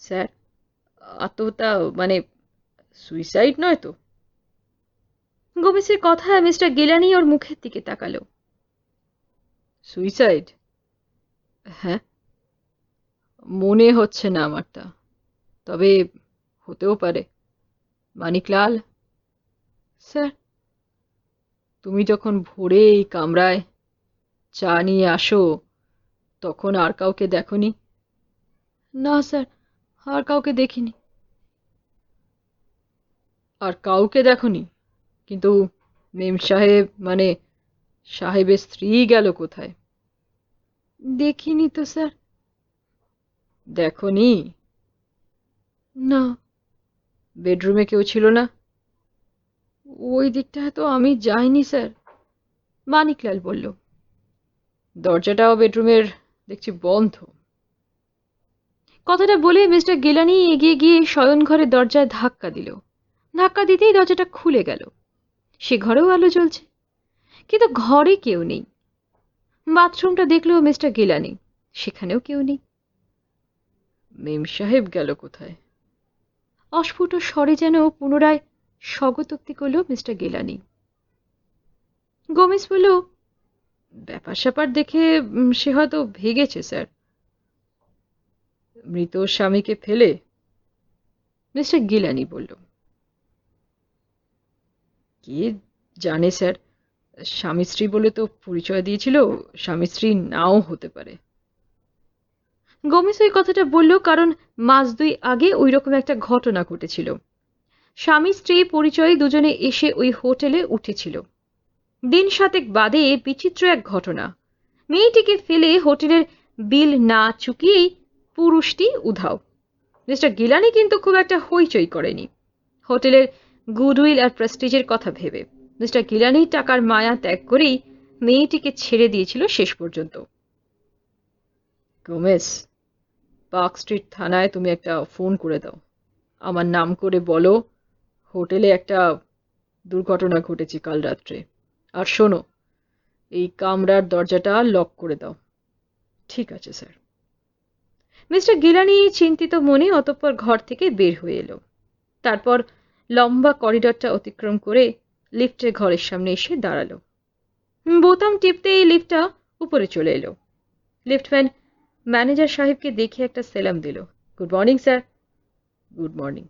স্যার, আত্মহত্যা মানে সুইসাইড নয় তো? গোমেজের কথায় মিস্টার গিলানি ওর মুখের দিকে তাকালো। সুইসাইড? হ্যাঁ, মনে হচ্ছে না আমার তা, তবে হতেও পারে। মানিকলাল? স্যার? তুমি যখন ভোরে এই কামরায় চা নিয়ে আসো তখন আর কাউকে দেখনি? না স্যার, আর কাউকে দেখিনি। আর কাউকে দেখনি? কিন্তু মেম সাহেব মানে সাহেবের স্ত্রী গেল কোথায়? দেখিনি তো স্যার। দেখনি? না। বেডরুমে কেউ ছিল না? ওই দিকটায় তো আমি যাইনি স্যার, মানিকলাল বলল। দরজাটাও বেডরুমের দেখছি বন্ধ। কথাটা বলে মিস্টার গিলানি এগিয়ে গিয়ে শয়নঘরের দরজায় ধাক্কা দিল। ধাক্কা দিতেই দরজাটা খুলে গেল। সে ঘরেও আলো জ্বলছে, কিন্তু ঘরে কেউ নেই। বাথরুমটা দেখলো মিস্টার গিলানি, সেখানেও কেউ নেই। মেম সাহেব গেল কোথায়? অস্ফুট স্বরে যেন পুনরায় স্বগতোক্তি করল মিস্টার গিলানি। গোমেজ বলল, ব্যাপার স্যাপার দেখে সে হয়তো ভেগেছে স্যার। মৃত স্বামীকে ফেলে? মিস্টার গিলানি বলল। কে জানে স্যার, স্বামী স্ত্রী বলে তো পরিচয় দিয়েছিল, স্বামী স্ত্রী নাও হতে পারে। গোমেজ ওই কথাটা বলল কারণ মাস 2 আগে ওই রকম একটা ঘটনা ঘটেছিল। স্বামী স্ত্রী পরিচয়ে দুজনে এসে ওই হোটেলে উঠেছিল। দিন 7 বাদে বিচিত্র এক ঘটনা, মেয়েটিকে ফেলে হোটেলের বিল না চুকিয়েই পুরুষটি উধাও। মিস্টার গিলানি কিন্তু খুব একটা হইচই করেনি, হোটেলের গুডউইল আর প্রেস্টিজের কথা ভেবে। মিস্টার গিলানি টাকার মায়া ত্যাগ করেই মেয়েটিকে ছেড়ে দিয়েছিল শেষ পর্যন্ত। গোমেজ, পার্ক স্ট্রিট থানায় তুমি একটা ফোন করে দাও, আমার নাম করে বলো হোটেলে একটা দুর্ঘটনা ঘটেছে কাল রাত্রে। আর শোনো, এই কামরার দরজাটা লক করে দাও। ঠিক আছে স্যার। মিস্টার গিলানি চিন্তিত মনে অতঃপর ঘর থেকে বের হয়ে এলো। তারপর লম্বা করিডরটা অতিক্রম করে লিফটের ঘরের সামনে এসে দাঁড়ালো। বোতাম টিপতেই লিফটটা উপরে চলে এলো। লিফটম্যান ম্যানেজার সাহেবকে দেখে একটা সেলাম দিল। Good morning sir. Good morning.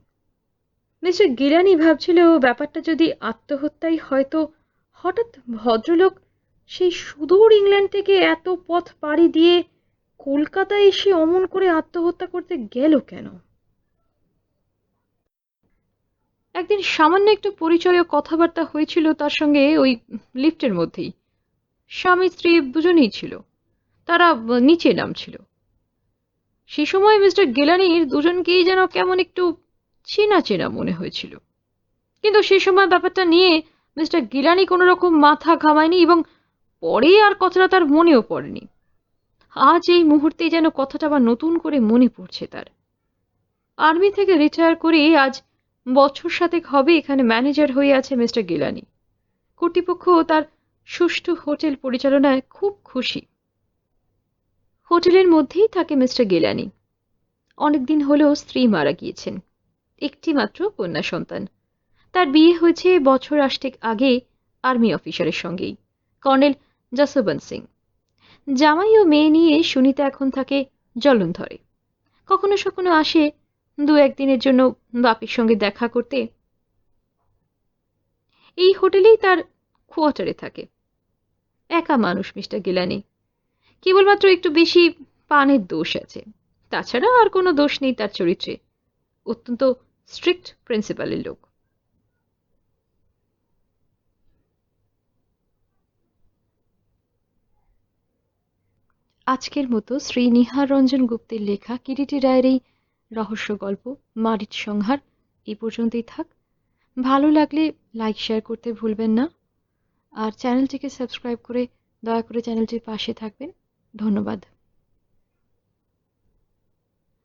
Mister Gilani ভাবছিল ব্যাপারটা যদি আত্মহত্যাই হয়তো হঠাৎ ভদ্রলোক সেই সুদূর ইংল্যান্ড থেকে এত পথ পাড়ি দিয়ে কলকাতায় এসে অমন করে আত্মহত্যা করতে গেল কেন। একদিন সামান্য একটু পরিচয় ও কথাবার্তা হয়েছিল তার সঙ্গে ওই লিফটের মধ্যেই। স্বামী স্ত্রী দুজনেই ছিল, তারা নিচে নামছিল। সে সময় মিস্টার গিলানির দুজনকেই যেন কেমন একটু চেনা চেনা মনে হয়েছিল, কিন্তু সে সময় ব্যাপারটা নিয়ে মিস্টার গিলানি কোনো রকম মাথা ঘামায়নি এবং পরে আর কথাটা তার মনেও পড়েনি। আজ এই মুহূর্তে যেন কথাটা আবার নতুন করে মনে পড়ছে তার। আর্মি থেকে রিটায়ার করে আজ বছর 7 হবে এখানে ম্যানেজার হয়ে আছে মিস্টার গিলানি। কর্তৃপক্ষ তার সুষ্ঠু হোটেল পরিচালনায় খুব খুশি। হোটেলের মধ্যেই থাকে মিস্টার গিলানি। অনেকদিন হলেও স্ত্রী মারা গিয়েছেন, একটি মাত্র কন্যা সন্তান। তার বিয়ে হয়েছে বছর 8 আগে আর্মি অফিসারের সঙ্গেই, কর্নেল জসবন্ত সিং। জামাই ও মেয়ে নিয়ে সুনিতা এখন থাকে জলন্ধরে। কখনো কখনো আসে 2-1 দিনের জন্য বাপির সঙ্গে দেখা করতে। এই হোটেলেই তার কোয়ার্টারে থাকে। একা মানুষ মিস্টার গিলানি, কেবলমাত্র একটু বেশি পানের দোষ আছে, তাছাড়া আর কোনো দোষ নেই তার চরিত্রে। অত্যন্ত স্ট্রিক্ট প্রিন্সিপালের লোক। আজকের মতো শ্রী নিহার রঞ্জন গুপ্তের লেখা কিরিটি রায়ের এই রহস্য গল্প মারিচ সংহার এই পর্যন্তই থাক। ভালো লাগলে লাইক শেয়ার করতে ভুলবেন না, আর চ্যানেলটিকে সাবস্ক্রাইব করে দয়া করে চ্যানেলটির পাশে থাকবেন। ধন্যবাদ।